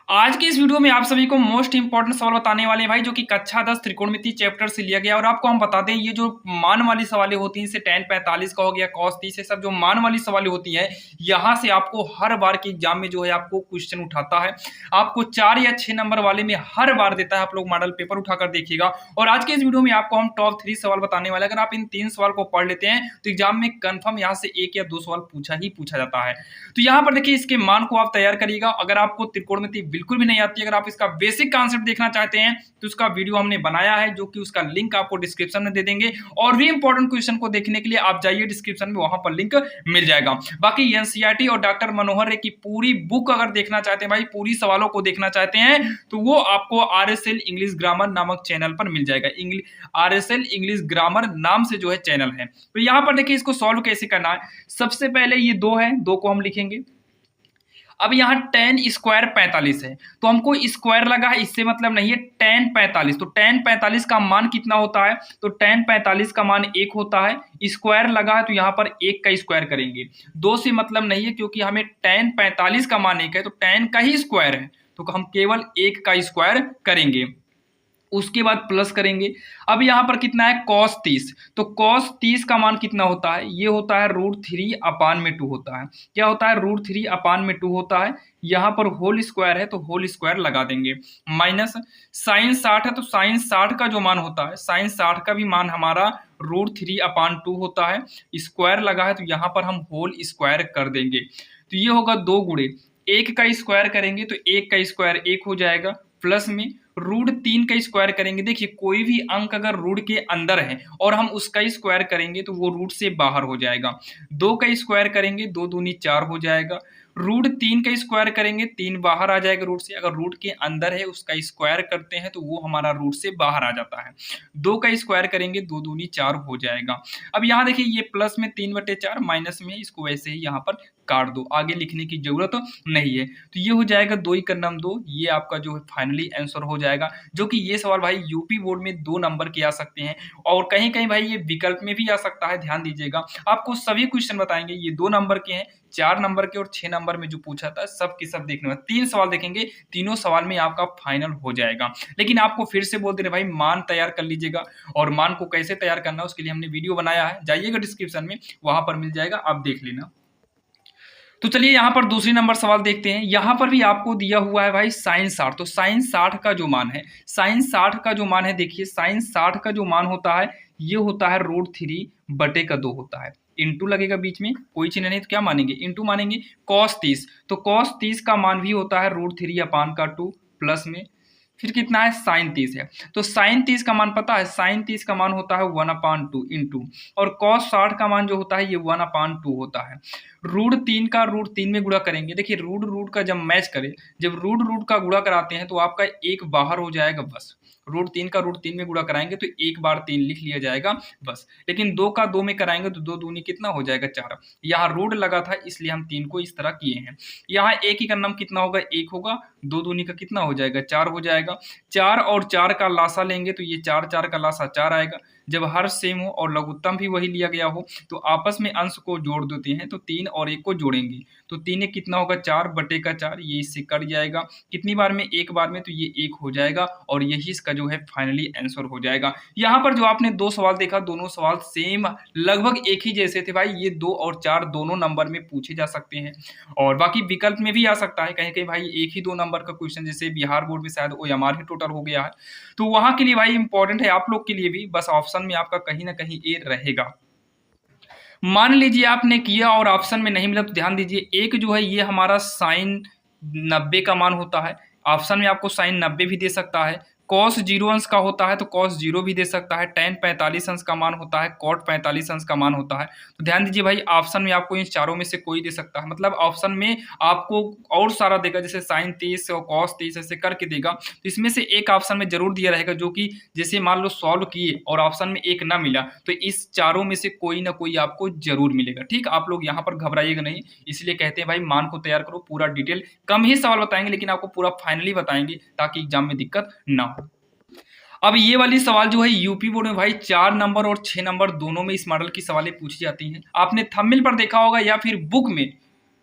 आज के इस वीडियो में आप सभी को मोस्ट इंपॉर्टेंट सवाल बताने वाले हैं भाई, जो कि कक्षा 10 त्रिकोणमिति चैप्टर से लिया गया। और आपको हम बता दें, ये जो मान वाली सवालें होती हैं, जैसे tan 45 का हो गया, cos 30, ये सब जो मान वाली सवालें होती हैं, यहाँ से आपको हर बार के एग्जाम में जो है आपको क्वेश्चन उठाता है। आपको 4 या 6 नंबर वाले में हर बार देता है। आप लोग मॉडल पेपर उठाकर देखिएगा। और आज के इस वीडियो में आपको हम टॉप 3 सवाल बताने वाले। अगर आप इन 3 सवाल को पढ़ लेते हैं तो एग्जाम में कंफर्म यहाँ से 1 या 2 सवाल पूछा जाता है। तो यहाँ पर देखिए, इसके मान को आप तैयार करिएगा। अगर आपको त्रिकोणमिति बिल्कुल भी नहीं आती, अगर आप इसका बेसिक कॉन्सेप्ट देखना चाहते हैं तो उसका वीडियो हमने बनाया है, जो कि उसका लिंक आपको डिस्क्रिप्शन में दे देंगे। और भी इंपॉर्टेंट क्वेश्चन को देखने के लिए आप जाइए डिस्क्रिप्शन में, वहां पर लिंक मिल जाएगा। बाकी एनसीईआरटी और डॉक्टर मनोहर रे की पूरी बुक अगर देखना चाहते हैं भाई, पूरी सवालों को देखना चाहते हैं, तो वो आपको आरएसएल इंग्लिश ग्रामर नामक चैनल पर मिल जाएगा। आरएसएल इंग्लिश ग्रामर नाम से जो है चैनल है। तो यहाँ पर देखिए, इसको सॉल्व कैसे करना है। सबसे पहले ये 2 है, 2 को हम लिखेंगे। अब यहाँ tan स्क्वायर 45 है, तो हमको स्क्वायर लगा है, इससे मतलब नहीं है। tan 45, तो tan 45 का मान कितना होता है, तो tan 45 का मान 1 होता है। स्क्वायर लगा है तो यहाँ पर 1 का स्क्वायर करेंगे। 2 से मतलब नहीं है, क्योंकि हमें tan 45 का मान 1 है, तो tan का ही स्क्वायर है, तो हम केवल 1 का स्क्वायर करेंगे। उसके बाद प्लस करेंगे। अब यहाँ पर कितना है, cos 30, तो cos 30 का मान कितना होता है, ये होता है √3/2 होता है। क्या होता है, √3/2 होता है। यहाँ पर होल स्क्वायर है तो होल स्क्वायर लगा देंगे। माइनस साइन 60 है, तो साइन 60 का जो मान होता है, साइन 60 का भी मान हमारा √3/2 होता है। स्क्वायर लगा है तो यहाँ पर हम होल स्क्वायर कर देंगे। तो ये होगा 2 गुणे 1 का स्क्वायर करेंगे तो 1 का स्क्वायर 1 हो जाएगा। प्लस में √3 का स्क्वायर करेंगे। देखिए, कोई भी अंक अगर रूट के अंदर है और हम उसका स्क्वायर करेंगे तो वो रूट से बाहर हो जाएगा। 2 का स्क्वायर करेंगे, 2 दूनी 4 हो जाएगा। √3 का स्क्वायर करेंगे, 3 बाहर आ जाएगा रूट से। अगर रूट के अंदर है, उसका स्क्वायर करते हैं तो वो हमारा रूट से बाहर आ जाता है। 2 का स्क्वायर करेंगे, 2 दूनी 4 हो जाएगा। अब यहाँ देखिए, ये प्लस में 3/4, माइनस में इसको वैसे ही यहाँ पर काट दो, आगे लिखने की जरूरत नहीं है। तो ये हो जाएगा 2 × 2, ये आपका जो है फाइनली आंसर हो जाएगा। जो कि ये सवाल भाई यूपी बोर्ड में 2 नंबर के आ सकते हैं, और कहीं कहीं भाई ये विकल्प में भी आ सकता है। ध्यान दीजिएगा, आपको सभी क्वेश्चन बताएंगे। ये 2 नंबर के हैं, 4 नंबर के और 6 नंबर में जो पूछा था, सब के सब देखने में 3 सवाल देखेंगे, तीनों सवाल में आपका फाइनल हो जाएगा। लेकिन आपको फिर से बोल दे रहे भाई, मान तैयार कर लीजिएगा। और मान को कैसे तैयार करना है उसके लिए हमने वीडियो बनाया है, जाइएगा डिस्क्रिप्शन में, वहां पर मिल जाएगा, आप देख लेना। तो चलिए यहाँ पर दूसरी नंबर सवाल देखते हैं। यहाँ पर भी आपको दिया हुआ है भाई साइन 60, तो साइन 60 का जो मान है, साइन 60 का जो मान है, देखिए साइन 60 का जो मान होता है, ये होता है √3/2 होता है। इंटू लगेगा बीच में, कोई चिन्ह नहीं तो क्या मानेंगे, इंटू मानेंगे। cos 30, तो cos 30 का मान भी होता है √3/2 प्लस में। फिर कितना है, साइन 30 है, तो साइन 30 का मान पता है, साइन 30 का मान होता है 1/2 इंटू, और cos 60 का मान जो होता है ये 1/2 होता है। √3 का √3 में गुणा करेंगे। देखिए, रूट का जब मैच करे, जब रूट का गुणा कराते हैं तो आपका 1 बाहर हो जाएगा बस। √3 का √3 में गुणा कराएंगे तो 1 बार 3 लिख लिया जाएगा बस। लेकिन 2 का 2 में कराएंगे तो 2 दूनी कितना हो जाएगा, 4। यहाँ रूट लगा था इसलिए हम 3 को इस तरह किए हैं। यहाँ 1 ही का नाम कितना होगा, 1 होगा। 2 दूनी का कितना हो जाएगा, 4 हो जाएगा। 4 और 4 का लासा लेंगे तो ये 4 का लासा 4 आएगा। जब हर सेम हो और लघुत्तम भी वही लिया गया हो तो आपस में अंश को जोड़ देते हैं, तो 3 और 1 को जोड़ेंगे तो 3 कितना होगा, 4/4, ये इससे कट जाएगा। कितनी बार में, 1 बार में, तो ये 1 हो जाएगा और यही इसका जो है फाइनली आंसर हो जाएगा। यहाँ पर जो आपने 2 सवाल देखा, दोनों सवाल सेम लगभग एक ही जैसे थे भाई। ये 2 और 4 दोनों नंबर में पूछे जा सकते हैं, और बाकी विकल्प में भी आ सकता है। कहीं कहीं भाई 1 ही 2 नंबर का क्वेश्चन, जैसे बिहार बोर्ड में शायद OMR ही टोटल हो गया है, तो वहां के लिए भाई इंपॉर्टेंट है आप लोग के लिए भी, बस ऑप्शन में आपका कहीं ना कहीं ए रहेगा। मान लीजिए आपने किया और ऑप्शन में नहीं मिला, तो ध्यान दीजिए, एक जो है ये हमारा साइन 90 का मान होता है। ऑप्शन में आपको साइन 90 भी दे सकता है। cos 0 अंश का होता है तो cos 0 भी दे सकता है। tan 45 अंश का मान होता है, cot 45 अंश का मान होता है। तो ध्यान दीजिए भाई, ऑप्शन में आपको इन चारों में से कोई दे सकता है। मतलब ऑप्शन में आपको और सारा देगा, जैसे साइन 30 और cos 30 ऐसे करके देगा, तो इसमें से एक ऑप्शन में जरूर दिया रहेगा, जो कि जैसे मान लो सॉल्व किए और ऑप्शन में एक ना मिला, तो इस चारों में से कोई ना कोई आपको जरूर मिलेगा। ठीक, आप लोग यहाँ पर घबराइएगा नहीं, इसलिए कहते हैं भाई मान को तैयार करो, पूरा डिटेल, कम ही सवाल बताएंगे लेकिन आपको पूरा फाइनली बताएंगे, ताकि एग्जाम में दिक्कत ना हो। अब ये वाली सवाल जो है यूपी बोर्ड में भाई 4 नंबर और 6 नंबर दोनों में इस मॉडल की सवालें पूछी जाती हैं। आपने थंबनेल पर देखा होगा या फिर बुक में,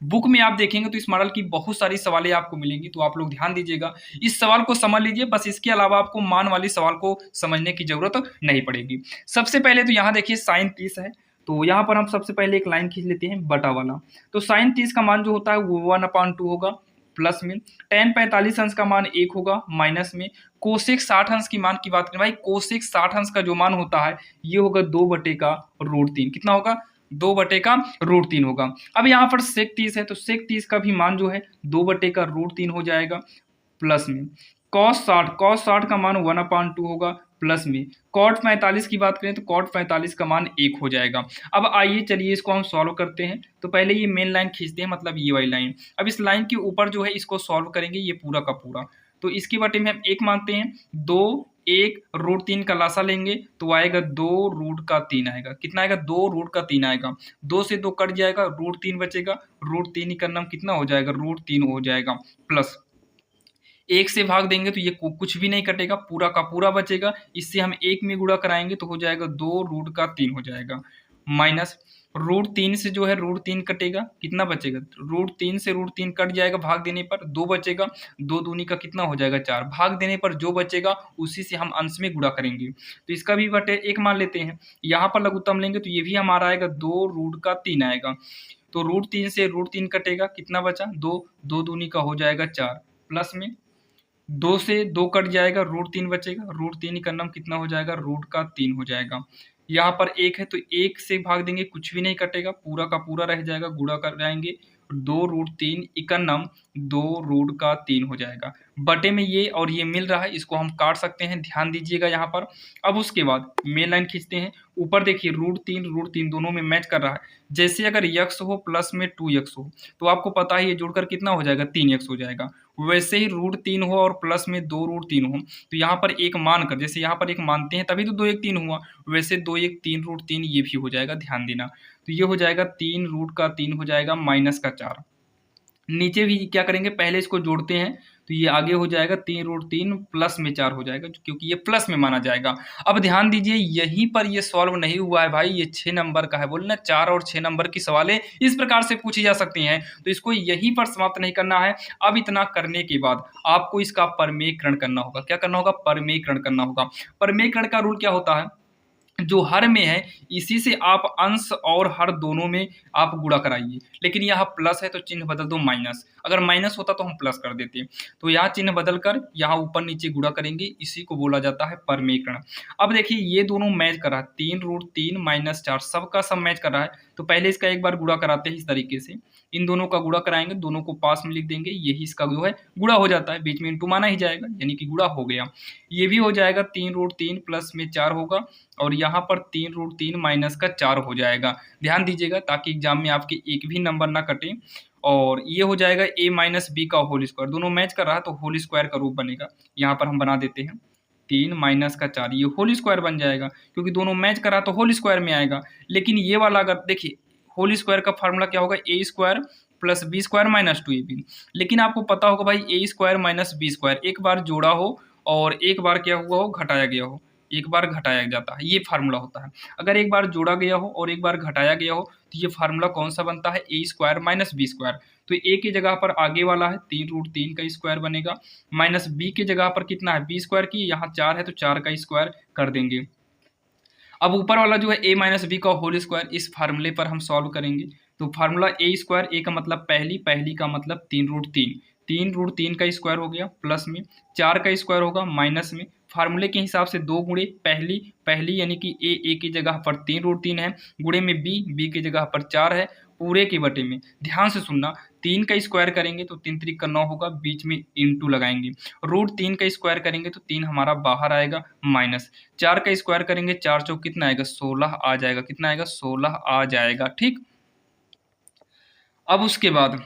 बुक में आप देखेंगे तो इस मॉडल की बहुत सारी सवालें आपको मिलेंगी, तो आप लोग ध्यान दीजिएगा, इस सवाल को समझ लीजिए, बस इसके अलावा आपको मान वाली सवाल को समझने की जरूरत नहीं पड़ेगी। सबसे पहले तो यहाँ देखिए साइन 30 है, तो यहाँ पर हम सबसे पहले एक लाइन खींच लेते हैं बटा वाला। तो साइन 30 का मान जो होता है वो 1/2 होगा प्लस में, टेन 45 अंश का मान 1 होगा माइनस में, कोसेक 60 अंश की मान की बात करें भाई, कोसेक 60 अंश का जो मान होता है ये होगा 2/√3। कितना होगा? 2/√3 होगा। अब यहाँ पर सेक 30 है, तो सेक 30 का भी मान जो है 2/√3 हो जाएगा प्लस में, कॉस 60 का मान 1/2 होगा प्लस में, कॉट 45 की बात करें तो कॉट 45 का मान 1 हो जाएगा। अब आइए चलिए इसको हम सॉल्व करते हैं। तो पहले ये मेन लाइन खींचते हैं, मतलब ये वाली लाइन। अब इस लाइन के ऊपर जो है इसको सॉल्व करेंगे ये पूरा का पूरा। तो इसके बटे में हम 1 मानते हैं, 2 1 √3 का लासा लेंगे तो आएगा 2√3 आएगा। कितना आएगा? 2√3 आएगा। 2 से 2 कट जाएगा, √3 बचेगा, √3 ही करना कितना हो जाएगा? √3 हो जाएगा प्लस 1 से भाग देंगे तो ये कुछ भी नहीं कटेगा, पूरा का पूरा बचेगा। इससे हम 1 में गुणा कराएंगे तो हो जाएगा 2√3 हो जाएगा माइनस √3 से जो है √3 कटेगा, कितना बचेगा? √3 से √3 कट जाएगा, भाग देने पर 2 बचेगा, 2 दूनी का कितना हो जाएगा? 4, भाग देने पर जो बचेगा उसी से हम अंश में गुणा करेंगे। तो इसका भी बटे 1 मान लेते हैं। यहाँ पर लघुत्तम लेंगे तो ये भी हमारा आएगा 2√3 आएगा। तो √3 से √3 कटेगा, कितना बचा? 2, 2 दूनी का हो जाएगा 4 प्लस में 2 से 2 कट जाएगा, √3 बचेगा, √3 ही का नाम कितना हो जाएगा? √3 हो जाएगा। यहाँ पर 1 है तो 1 से भाग देंगे, कुछ भी नहीं कटेगा, पूरा का पूरा रह जाएगा, गुणा कर जाएंगे 2√3 इकन्नम 2√3 हो जाएगा। बटे में ये और ये मिल रहा है, इसको हम काट सकते हैं, ध्यान दीजिएगा यहाँ पर। अब उसके बाद मेन लाइन खींचते हैं, ऊपर देखिए √3 दोनों में मैच कर रहा है। जैसे अगर x हो प्लस में 2x हो तो आपको पता है ये जोड़कर कितना हो जाएगा? 3x हो जाएगा। वैसे ही √3 हो और प्लस में 2√3 हो तो यहाँ पर एक मान कर, जैसे यहाँ पर एक मानते हैं तभी तो 2 1 3 हुआ, वैसे 2 1 3√3 ये भी हो जाएगा, ध्यान देना। तो ये हो जाएगा 3√3 हो जाएगा माइनस का 4। नीचे भी क्या करेंगे? पहले इसको जोड़ते हैं तो ये आगे हो जाएगा 3√3 प्लस में 4 हो जाएगा, क्योंकि ये प्लस में माना जाएगा। अब ध्यान दीजिए यहीं पर ये सॉल्व नहीं हुआ है भाई, ये 6 नंबर का है, बोले ना 4 और 6 नंबर की सवालें इस प्रकार से पूछी जा सकती हैं, तो इसको यहीं पर समाप्त नहीं करना है। अब इतना करने के बाद आपको इसका परमेयकरण करना होगा। क्या करना होगा? परमेयकरण करना होगा। परमेयकरण का रूल क्या होता है? जो हर में है इसी से आप अंश और हर दोनों में आप गुणा कराइए, लेकिन यहाँ प्लस है तो चिन्ह बदल दो माइनस, अगर माइनस होता तो हम प्लस कर देते। तो यहाँ चिन्ह बदल कर यहाँ ऊपर नीचे गुणा करेंगे, इसी को बोला जाता है परमेयकरण। अब देखिए ये दोनों मैच कर रहा है, 3√3 माइनस 4 सबका सब मैच कर रहा है। तो पहले इसका एक बार गुणा कराते हैं इस तरीके से, इन दोनों का गुणा कराएंगे, दोनों को पास में लिख देंगे, यही इसका जो है गुणा हो जाता है, बीच में इंटू माना ही जाएगा, यानी कि गुणा हो गया। ये भी हो जाएगा 3√3 प्लस में 4 होगा और यहाँ पर 3√3 माइनस का 4 हो जाएगा। ध्यान दीजिएगा ताकि एग्जाम में आपके एक भी नंबर ना कटे। और ये हो जाएगा a माइनस बी का होल स्क्वायर, दोनों मैच कर रहा है तो होल स्क्वायर का रूप बनेगा। यहाँ पर हम बना देते हैं 3 माइनस का 4, ये होल स्क्वायर बन जाएगा, क्योंकि दोनों मैच कर रहा तो होल स्क्वायर में आएगा। लेकिन ये वाला अगर देखिए होल स्क्वायर का फार्मूला क्या होगा? a square plus b square minus 2ab। लेकिन आपको पता होगा भाई a square minus b square एक बार जोड़ा हो और एक बार क्या हुआ हो? घटाया गया हो, एक बार घटाया जाता है, ये फार्मूला होता है। अगर एक बार जोड़ा गया हो और एक बार घटाया गया हो तो ये फार्मूला कौन सा बनता है? a square minus b square. तो a की जगह पर आगे वाला है 3√3 का स्क्वायर बनेगा, माइनस b की जगह पर कितना है? b स्क्वायर की, यहाँ 4 है तो 4 का स्क्वायर कर देंगे। अब ऊपर वाला जो है a माइनस बी का होल स्क्वायर, इस फार्मूले पर हम सॉल्व करेंगे। तो फार्मूला a स्क्वायर, a का मतलब पहली, पहली का मतलब 3√3, 3√3 का स्क्वायर हो गया प्लस में 4 का स्क्वायर होगा माइनस में, फार्मूले के हिसाब से 2 गुणे पहली, पहली यानी कि a की जगह पर 3√3 है, गुणे में b की जगह पर 4 है, पूरे के बटे में, ध्यान से सुनना, 3 का स्क्वायर करेंगे तो 3 3 का 9 होगा, बीच में इंटू लगाएंगे, √3 का स्क्वायर करेंगे तो 3 हमारा बाहर आएगा माइनस, 4 का स्क्वायर करेंगे 4 चौक कितना आएगा? 16 आ जाएगा। कितना आएगा? 16 आ जाएगा। ठीक, अब उसके बाद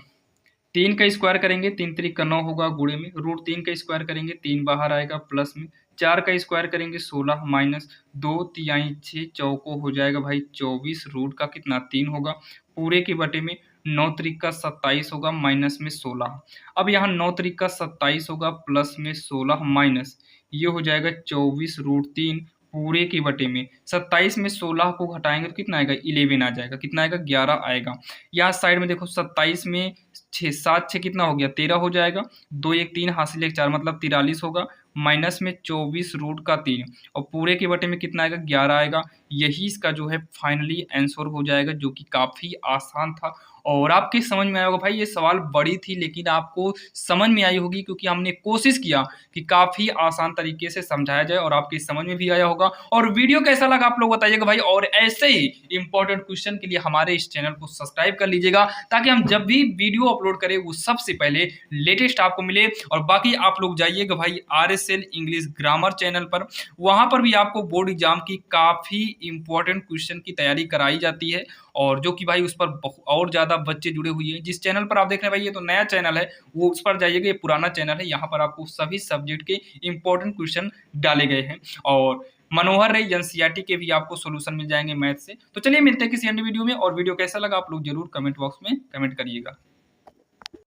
3 का स्क्वायर करेंगे, 3 3 का 9 होगा, गुणे में √3 का स्क्वायर करेंगे 3 बाहर आएगा प्लस में, 4 का स्क्वायर करेंगे 16 माइनस 2 तिहाई 6 चौको हो जाएगा भाई 24, रूट का कितना? 3 होगा, पूरे के बटे में 9 त्रिक का 27 होगा माइनस में 16। अब यहाँ 9 त्रिक का 27 होगा प्लस में 16 माइनस, ये हो जाएगा 24√3 पूरे के बटे में 27 में 16 को घटाएंगे तो कितना आएगा, 11 आ जाएगा। कितना आएगा, 11 आएगा। यहाँ साइड में देखो 27 में 6 7 6 कितना हो गया, 13 हो जाएगा। 2 1 3 हासिल 1 4 मतलब 43 होगा। माइनस में 24 रूट का 3 और पूरे के बटे में कितना आएगा, 11 आएगा। यही इसका जो है फाइनली आंसर हो जाएगा, जो कि काफ़ी आसान था और आपके समझ में आया होगा। भाई ये सवाल बड़ी थी लेकिन आपको समझ में आई होगी, क्योंकि हमने कोशिश किया कि काफ़ी आसान तरीके से समझाया जाए और आपके समझ में भी आया होगा। और वीडियो कैसा लगा आप लोग बताइएगा भाई, और ऐसे ही इंपॉर्टेंट क्वेश्चन के लिए हमारे इस चैनल को सब्सक्राइब कर लीजिएगा, ताकि हम जब भी वीडियो अपलोड करें वो सबसे पहले लेटेस्ट आपको मिले। और बाकी आप लोग जाइएगा भाई RSL इंग्लिश ग्रामर चैनल पर, वहां पर भी आपको बोर्ड एग्जाम की काफ़ी इंपॉर्टेंट क्वेश्चन की तैयारी कराई जाती है, और जो कि भाई उस पर और ज़्यादा बच्चे जुड़े हुए हैं। जिस चैनल पर आप देख रहे हैं भाई ये तो नया चैनल है, वो उस पर जाइएगा, ये पुराना चैनल है। यहाँ पर आपको सभी सब्जेक्ट के इंपॉर्टेंट क्वेश्चन डाले गए हैं और मनोहर रे एनसीईआरटी के भी आपको सोल्यूशन मिल जाएंगे मैथ से। तो चलिए मिलते हैं किसी अन्य वीडियो में, और वीडियो कैसा लगा आप लोग जरूर कमेंट बॉक्स में कमेंट करिएगा।